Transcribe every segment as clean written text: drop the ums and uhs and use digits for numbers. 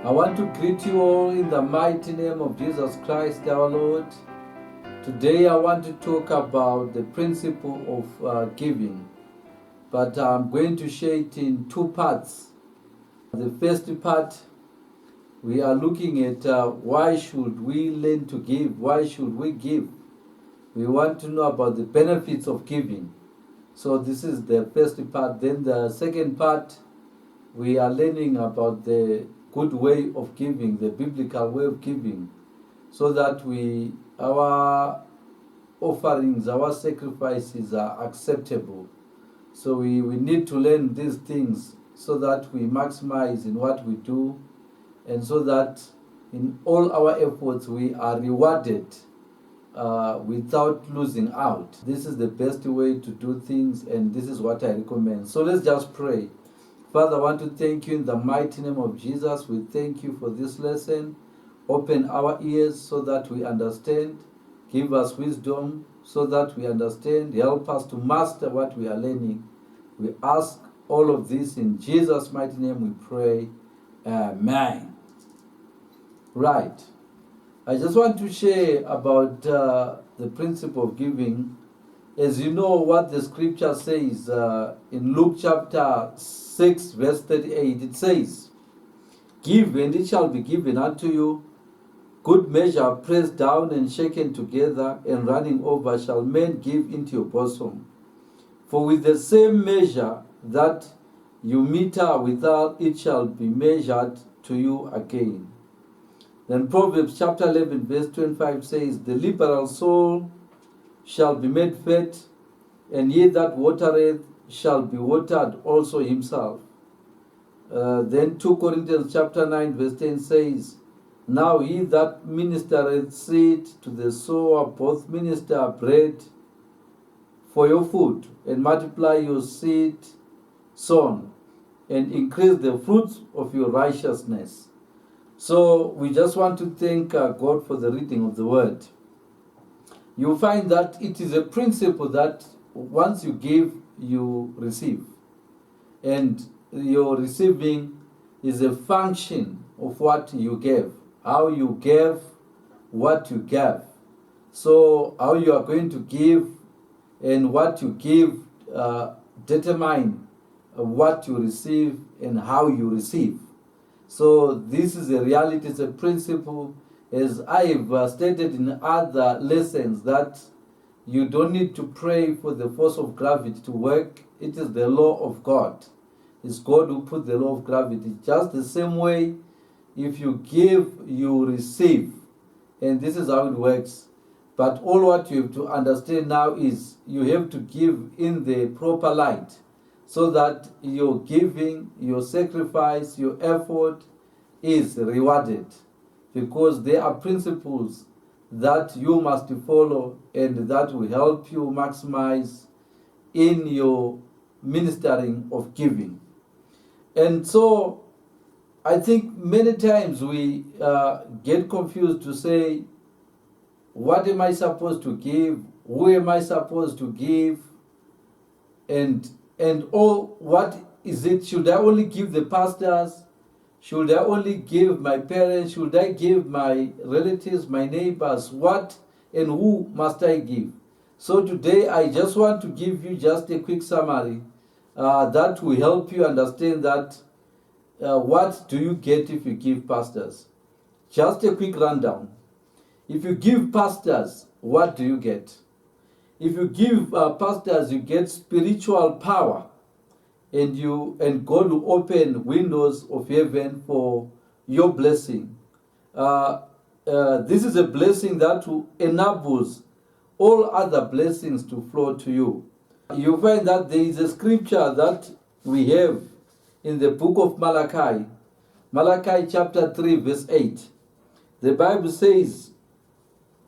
I want to greet you all in the mighty name of Jesus Christ our Lord. Today I want to talk about the principle of giving, but I'm going to share it in two parts. The first part, we are looking at why should we learn to give? Why should we give? We want to know about the benefits of giving. So this is the first part. Then the second part, we are learning about the good way of giving, the biblical way of giving, so that our offerings, our sacrifices are acceptable. So we need to learn these things so that we maximize in what we do, and so that in all our efforts we are rewarded without losing out. This is the best way to do things, and this is what I recommend. So let's just pray. Father, I want to thank you in the mighty name of Jesus. We thank you for this lesson. Open our ears so that we understand. Give us wisdom so that we understand. Help us to master what we are learning. We ask all of this in Jesus' mighty name we pray. Amen. Right. I just want to share about the principle of giving. As you know what the scripture says in Luke chapter 6 verse 38, it says, "Give and it shall be given unto you, good measure pressed down and shaken together and running over shall men give into your bosom. For with the same measure that you meter withal, it shall be measured to you again." Then Proverbs chapter 11 verse 25 says, "The liberal soul shall be made fat, and he that watereth shall be watered also himself." Then 2 Corinthians chapter 9 verse 10 says, "Now he that ministereth seed to the sower both minister bread for your food, and multiply your seed sown, and increase the fruits of your righteousness." So we just want to thank God for the reading of the word. You find that it is a principle that once you give, you receive. And your receiving is a function of what you gave, how you gave, what you gave. So how you are going to give and what you give determine what you receive and how you receive. So this is a reality, it's a principle. As I've stated in other lessons, that you don't need to pray for the force of gravity to work. It is the law of God. It's God who put the law of gravity. Just the same way, if you give, you receive. And this is how it works. But all what you have to understand now is you have to give in the proper light, so that your giving, your sacrifice, your effort is rewarded. Because there are principles that you must follow and that will help you maximize in your ministering of giving. And so I think many times we get confused to say, what am I supposed to give? Who am I supposed to give? And all, what is it? Should I only give the pastors? Should I only give my parents? Should I give my relatives, my neighbors? What and who must I give? So today I just want to give you just a quick summary that will help you understand that what do you get if you give pastors? Just a quick rundown. If you give pastors, what do you get? If you give pastors, you get spiritual power. And God will open windows of heaven for your blessing. This is a blessing that will enables all other blessings to flow to you. You find that there is a scripture that we have in the book of Malachi. Malachi chapter 3 verse 8. The Bible says,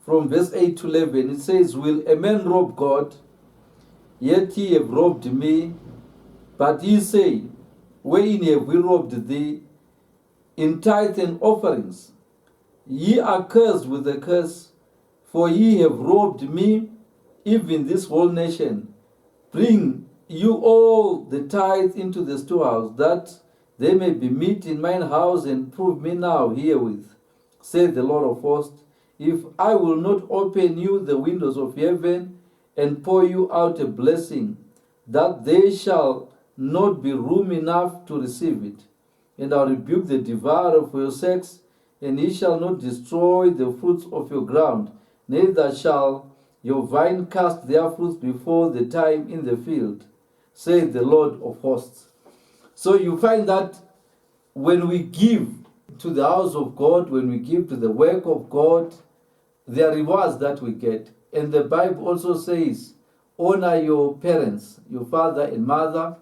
from verse 8 to 11, it says, "Will a man rob God? Yet ye have robbed me. But ye say, wherein have we robbed thee? In tithe and offerings. Ye are cursed with a curse, for ye have robbed me, even this whole nation. Bring you all the tithe into the storehouse, that There may be meat in mine house, and prove me now herewith, saith the Lord of hosts, if I will not open you the windows of heaven, and pour you out a blessing, that there shall not be room enough to receive it. And I'll rebuke the devourer for your sakes, and he shall not destroy the fruits of your ground, neither shall your vine cast their fruits before the time in the field, saith the Lord of hosts. So you find that when we give to the house of God, when we give to the work of God, there are rewards that we get. And the Bible also says, honor your parents, your father and mother,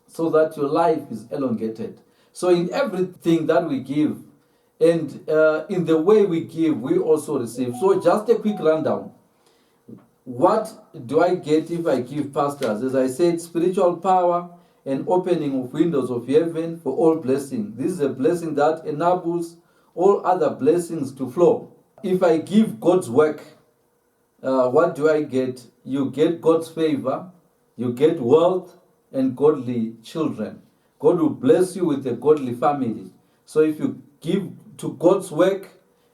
so that your life is elongated. So in everything that we give, and in the way we give, we also receive. So just a quick rundown. What do I get if I give pastors? As I said, spiritual power and opening of windows of heaven for all blessing. This is a blessing that enables all other blessings to flow. If I give God's work, what do I get? You get God's favor, you get wealth and godly children. God will bless you with a godly family. So if you give to God's work,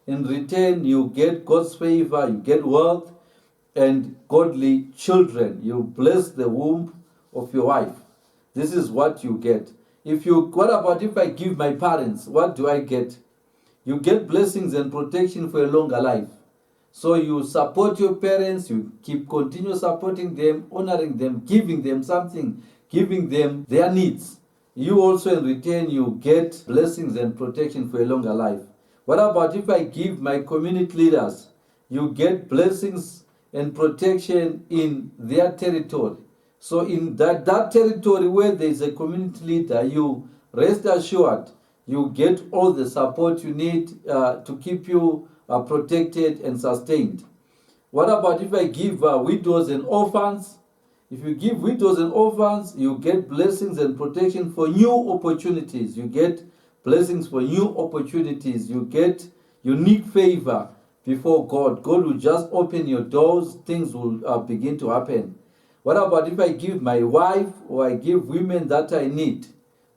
in return you get God's favor, you get wealth and godly children. You bless the womb of your wife. This is what you get. What about if I give my parents? What do I get? You get blessings and protection for a longer life. So you support your parents, you continue supporting them, honoring them, giving them something, giving them their needs. You also in return, you get blessings and protection for a longer life. What about if I give my community leaders? You get blessings and protection in their territory. So in that territory where there is a community leader, you rest assured you get all the support you need to keep you protected and sustained. What about if I give widows and orphans? If you give widows and orphans, you get blessings and protection for new opportunities. You get blessings for new opportunities. You get unique favor before God. God will just open your doors. Things will begin to happen. What about if I give my wife or I give women that I need?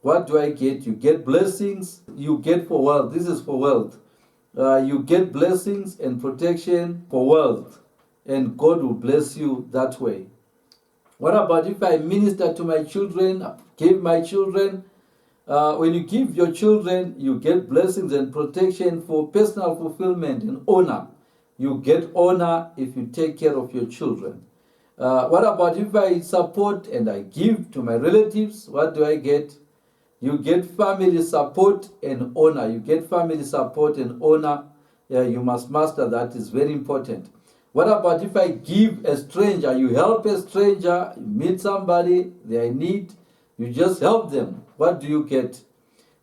What do I get? You get blessings. You get for wealth. This is for wealth. You get blessings and protection for wealth. And God will bless you that way. What about if I minister to my children, give my children? When you give your children, you get blessings and protection for personal fulfillment and honor. You get honor if you take care of your children. What about if I support and I give to my relatives? What do I get? You get family support and honor. You get family support and honor. You must master that. Is very important. What about if I give a stranger? You help a stranger, you meet somebody, they are in need, you just help them. What do you get?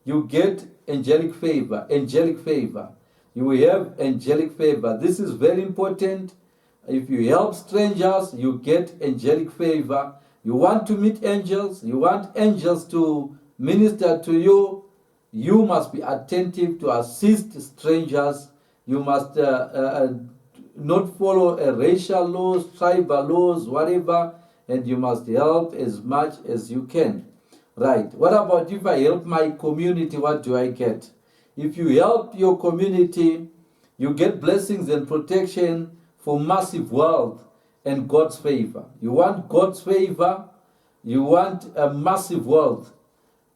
You get angelic favor. Angelic favor. You have angelic favor. This is very important. If you help strangers, you get angelic favor. You want to meet angels, you want angels to minister to you, you must be attentive to assist strangers. You must not follow racial laws, tribal laws, whatever, and you must help as much as you can. Right. What about if I help my community? What do I get? If you help your community, you get blessings and protection for massive wealth and God's favor. You want God's favor, you want a massive wealth.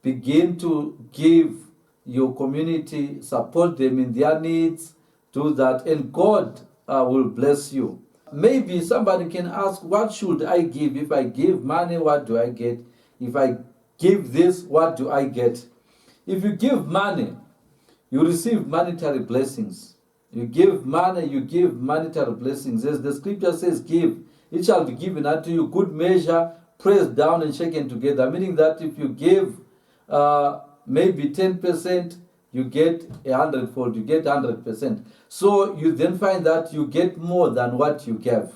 Begin to give your community, support them in their needs, do that, and God will bless you. Maybe somebody can ask, what should I give? If I give money, what do I get? If I give this, what do I get? If you give money, you receive monetary blessings. You give money, you give monetary blessings. As the scripture says, give, it shall be given unto you, good measure, pressed down and shaken together. Meaning that if you give maybe 10%, you get 100-fold, you get 100%. So you then find that you get more than what you gave.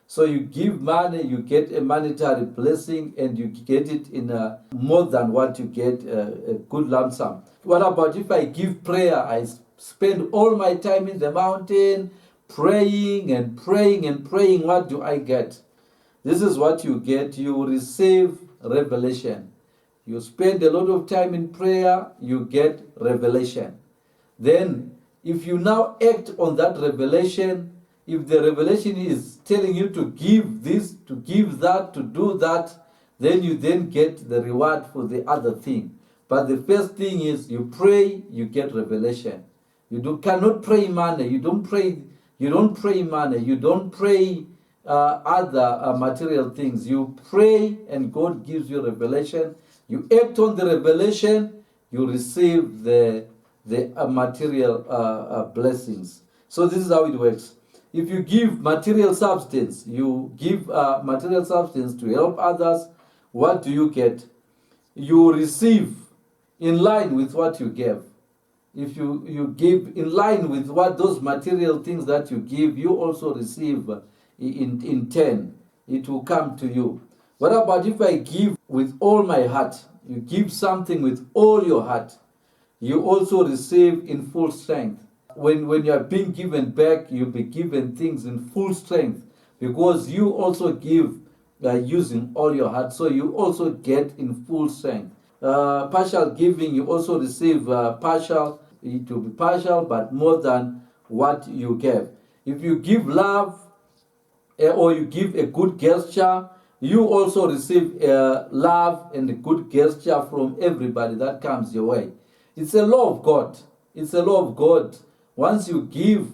So you give money, you get a monetary blessing, and you get it in more than what you get, a good lump sum. What about if I give prayer? I spend all my time in the mountain, praying and praying and praying. What do I get? This is what you get. You receive revelation. You spend a lot of time in prayer, you get revelation. Then, if you now act on that revelation, if the revelation is telling you to give this, to give that, to do that, then you then get the reward for the other thing. But the first thing is you pray, you get revelation. Cannot pray money. You don't pray money. You don't pray other material things. You pray and God gives you revelation. You act on the revelation, you receive the material blessings. So this is how it works. If you give material substance, you give material substance to help others, what do you get? You receive in line with what you gave. If you give in line with what those material things that you give, you also receive in turn. It will come to you. What about if I give with all my heart? You give something with all your heart. You also receive in full strength. When you are being given back, you'll be given things in full strength because you also give using all your heart. So you also get in full strength. Partial giving, you also receive partial. It will be partial, but more than what you gave. If you give love or you give a good gesture, you also receive love and a good gesture from everybody that comes your way. It's a law of God. It's a law of God. Once you give,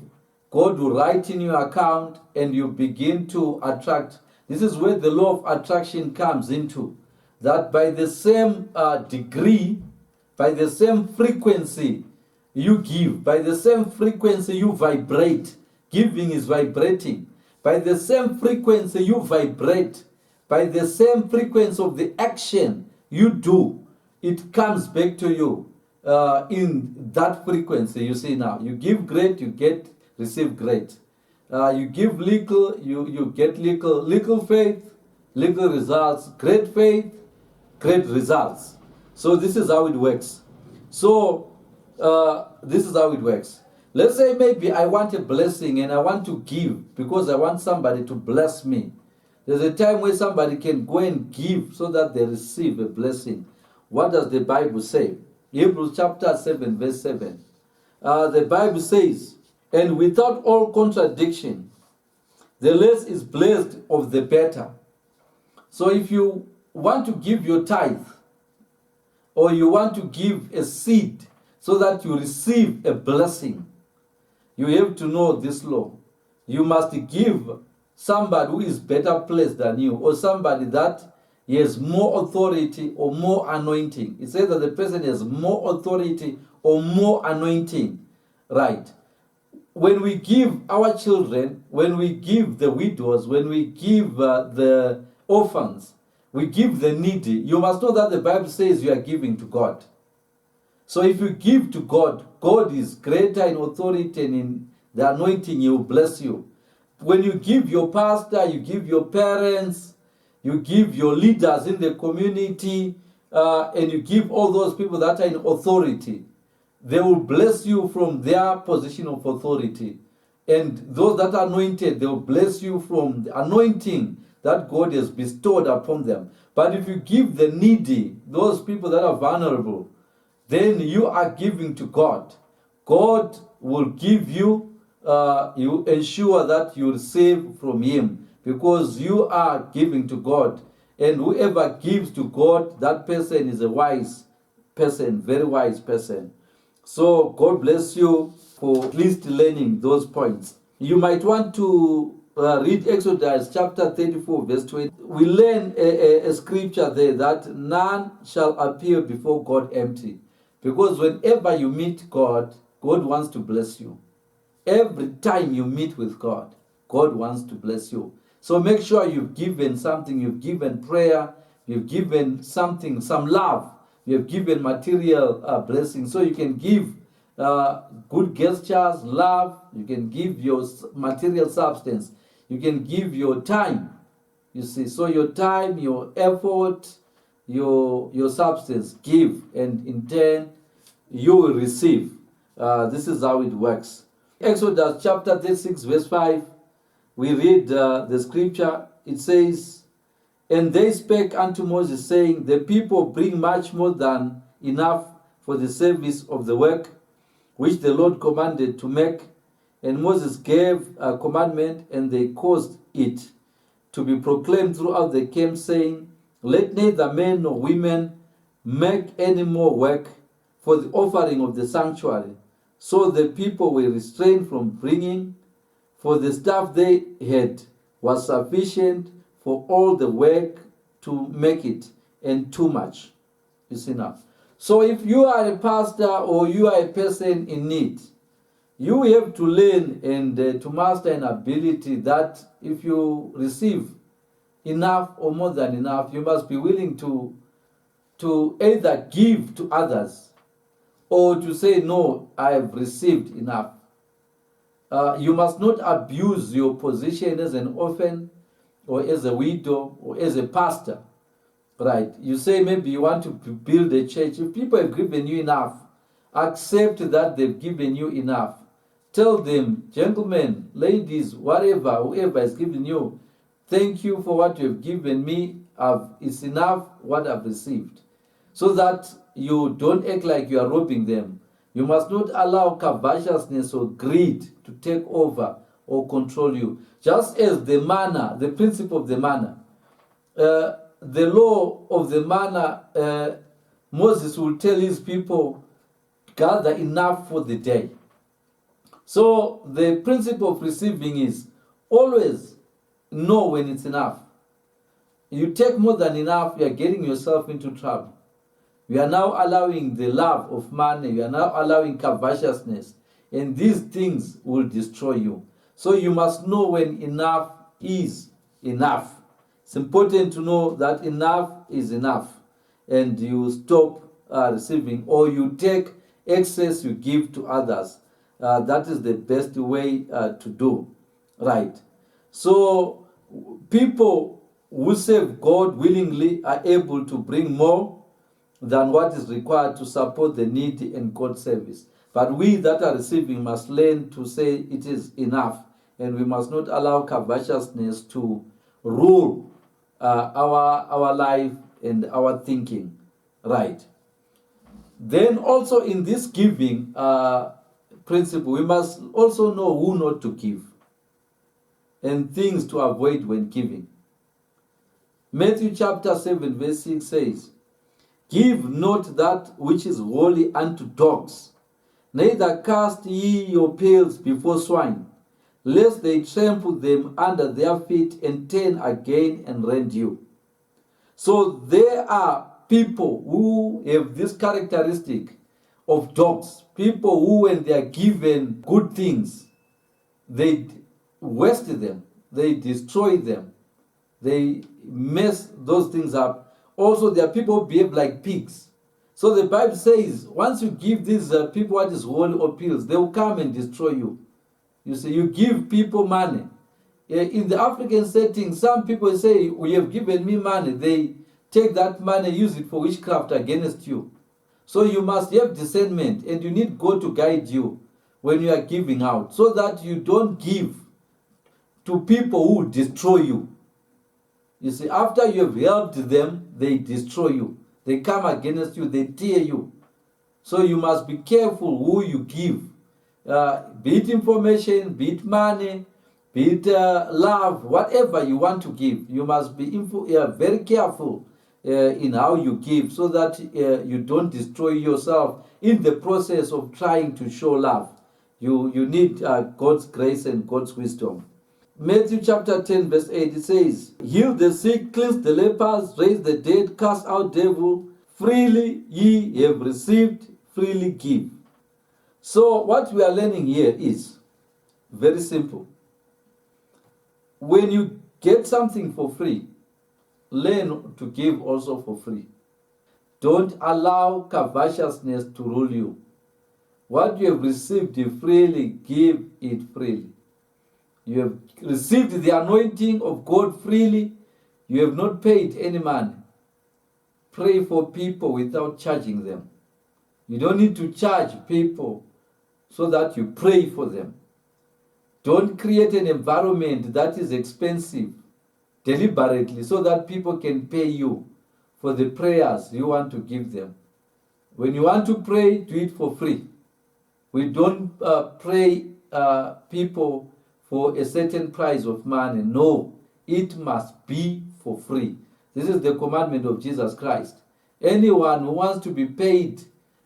God will write in your account and you begin to attract. This is where the law of attraction comes into. That by the same degree, by the same frequency you give, by the same frequency you vibrate. Giving is vibrating. By the same frequency you vibrate, by the same frequency of the action you do, it comes back to you in that frequency. You see now, you give great, you receive great. You give little, you get little. Little faith, little results. Great faith, great results. So this is how it works. This is how it works. Let's say maybe I want a blessing and I want to give because I want somebody to bless me. There's a time where somebody can go and give so that they receive a blessing. What does the Bible say? Hebrews chapter 7 verse 7. The Bible says, and without all contradiction, the less is blessed of the better. So if you want to give your tithe, or you want to give a seed so that you receive a blessing, you have to know this law. You must give somebody who is better placed than you, or somebody that has more authority or more anointing. It says that the person has more authority or more anointing, right? When we give our children, when we give the widows, when we give the orphans, we give the needy, you must know that the Bible says you are giving to God. So if you give to God, God is greater in authority and in the anointing. He will bless you. When you give your pastor, you give your parents, you give your leaders in the community, and you give all those people that are in authority, they will bless you from their position of authority. And those that are anointed, they will bless you from the anointing that God has bestowed upon them. But if you give the needy, those people that are vulnerable, then you are giving to God. God will give you, you ensure that you receive from Him because you are giving to God. And whoever gives to God, that person is a wise person, very wise person. So God bless you for at least learning those points. You might want to read Exodus chapter 34 verse 20. We learn a scripture there that none shall appear before God empty. Because whenever you meet God, God wants to bless you. Every time you meet with God, God wants to bless you. So make sure you've given something, you've given prayer, you've given something, some love, you've given material blessings. So you can give good gestures, love, you can give your material substance, you can give your time. You see, so your time, your effort, your substance, give, and in turn you will receive. This is how it works. Exodus chapter 36 verse 5, we read the scripture. It says, And they spake unto Moses, saying, The people bring much more than enough for the service of the work which the Lord commanded to make. And Moses gave a commandment, and they caused it to be proclaimed throughout the camp, saying, Let neither men nor women make any more work for the offering of the sanctuary. So the people were restrained from bringing, for the stuff they had was sufficient for all the work to make it, and too much. Is enough. So if you are a pastor or you are a person in need, you have to learn and to master an ability that if you receive enough or more than enough, you must be willing to either give to others or to say, no, I have received enough. You must not abuse your position as an orphan or as a widow or as a pastor. Right. You say maybe you want to build a church. If people have given you enough, accept that they've given you enough. Tell them, gentlemen, ladies, whatever, whoever has given you, thank you for what you have given me. It's enough what I've received. So that you don't act like you are robbing them. You must not allow covetousness or greed to take over or control you. Just as the manna, the principle of the manna, the law of the manna, Moses will tell his people, gather enough for the day. So the principle of receiving is always know when it's enough. You take more than enough, you are getting yourself into trouble. You are now allowing the love of money, you are now allowing covetousness, and these things will destroy you. So you must know when enough is enough. It's important to know that enough is enough, and you stop receiving, or you take excess, you give to others. That is the best way to do. Right. So people who serve God willingly are able to bring more than what is required to support the needy and God's service. But we that are receiving must learn to say it is enough, and we must not allow covetousness to rule our life and our thinking. Right. Then also in this giving principle, we must also know who not to give and things to avoid when giving. Matthew chapter 7 verse 6 says, Give not that which is holy unto dogs, neither cast ye your pearls before swine, lest they trample them under their feet and turn again and rend you. So there are people who have this characteristic of dogs, people who when they are given good things, they waste them, they destroy them, they mess those things up. Also, there are people who behave like pigs. So the Bible says, once you give these people what is holy or pills, they will come and destroy you. You see, you give people money. In the African setting, some people say, we have given me money. They take that money, use it for witchcraft against you. So you must have discernment, and you need God to guide you when you are giving out, so that you don't give to people who destroy you. You see, after you have helped them, they destroy you. They come against you, they tear you. So you must be careful who you give. Be it information, be it money, be it love, whatever you want to give. You must be very careful in how you give, so that you don't destroy yourself in the process of trying to show love. You need God's grace and God's wisdom. Matthew chapter 10 verse 8, it says, Heal the sick, cleanse the lepers, raise the dead, cast out devil. Freely ye have received, freely give. So what we are learning here is very simple. When you get something for free, learn to give also for free. Don't allow covetousness to rule you. What you have received freely, give it freely. You have received the anointing of God freely. You have not paid any money. Pray for people without charging them. You don't need to charge people so that you pray for them. Don't create an environment that is expensive deliberately so that people can pay you for the prayers you want to give them. When you want to pray, do it for free. We don't pray people for a certain price of money. No, it must be for free. This is the commandment of Jesus Christ. Anyone who wants to be paid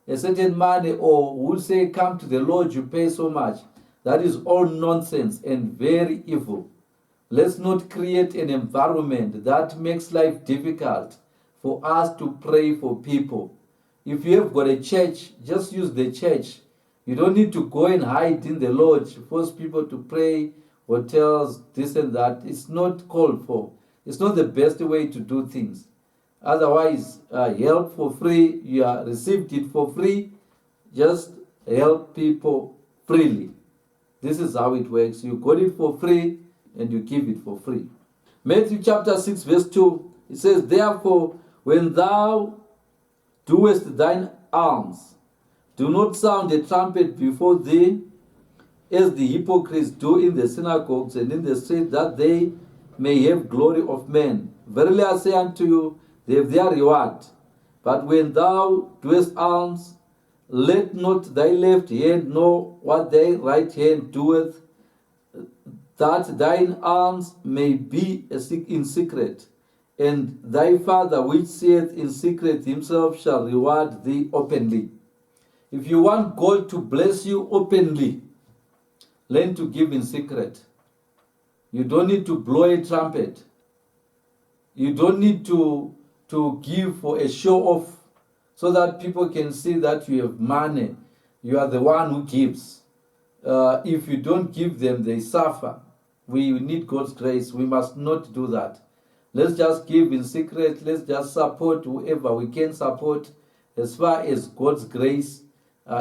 a certain money or will say, come to the Lord, you pay so much, that is all nonsense and very evil. Let's not create an environment that makes life difficult for us to pray for people. If you have got a church, just use the church. You don't need to go and hide in the lodge, force people to pray, hotels, this and that. It's not called for. It's not the best way to do things. Otherwise, help for free, you have received it for free, just help people freely. This is how it works. You got it for free and you give it for free. Matthew chapter 6 verse 2, it says, therefore, when thou doest thine alms, do not sound a trumpet before thee, as the hypocrites do in the synagogues and in the streets, that they may have glory of men. Verily I say unto you, they have their reward. But when thou doest alms, let not thy left hand know what thy right hand doeth, that thine alms may be in secret. And thy Father which seeth in secret himself shall reward thee openly. If you want God to bless you openly, learn to give in secret. You don't need to blow a trumpet. You don't need to give for a show off so that people can see that you have money. You are the one who gives. If you don't give them, they suffer. We need God's grace. We must not do that. Let's just give in secret. Let's just support whoever we can support as far as God's grace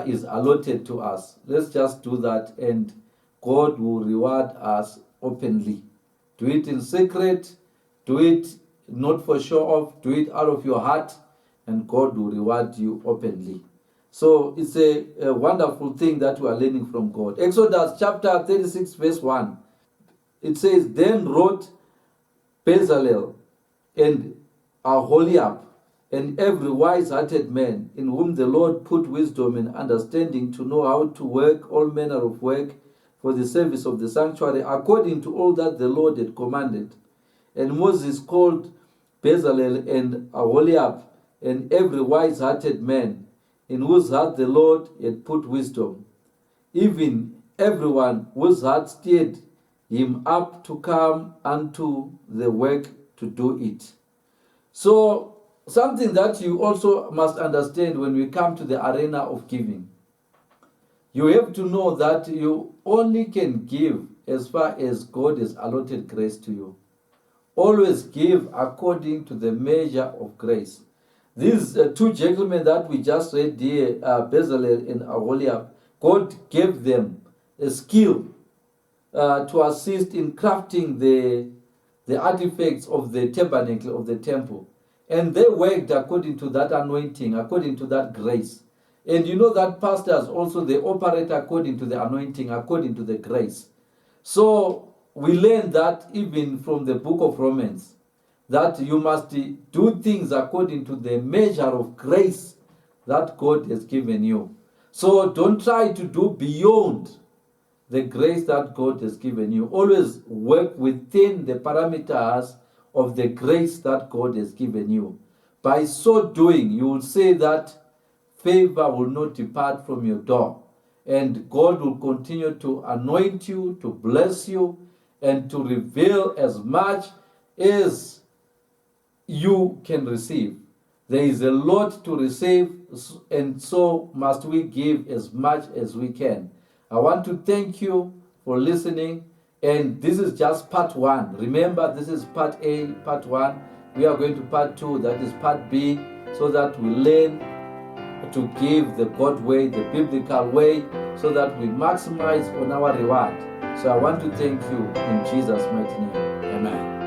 is allotted to us. Let's just do that and God will reward us openly. Do it in secret. Do it not for show off. Do it out of your heart and God will reward you openly. So it's a wonderful thing that we are learning from God. Exodus chapter 36 verse 1. It says, then wrote Bezalel and Aholiab and every wise-hearted man in whom the Lord put wisdom and understanding to know how to work all manner of work for the service of the sanctuary according to all that the Lord had commanded. And Moses called Bezalel and Aholiab and every wise-hearted man in whose heart the Lord had put wisdom, even everyone whose heart stirred him up to come unto the work to do it. So, something that you also must understand when we come to the arena of giving. You have to know that you only can give as far as God has allotted grace to you. Always give according to the measure of grace. These two gentlemen that we just read here, Bezalel and Aholiab, God gave them a skill to assist in crafting the artifacts of the tabernacle of the temple. And they worked according to that anointing, according to that grace. And you know that pastors also, they operate according to the anointing, according to the grace. So we learn that even from the book of Romans, that you must do things according to the measure of grace that God has given you. So don't try to do beyond the grace that God has given you. Always work within the parameters of the grace that God has given you. By so doing, you will say that favor will not depart from your door. And God will continue to anoint you, to bless you, and to reveal as much as you can receive. There is a lot to receive, and so must we give as much as we can. I want to thank you for listening, and this is just part 1. Remember, this is part A, part 1. We are going to part 2, that is part B, so that we learn to give the God way, the biblical way, so that we maximize on our reward. So I want to thank you in Jesus' mighty name. Amen.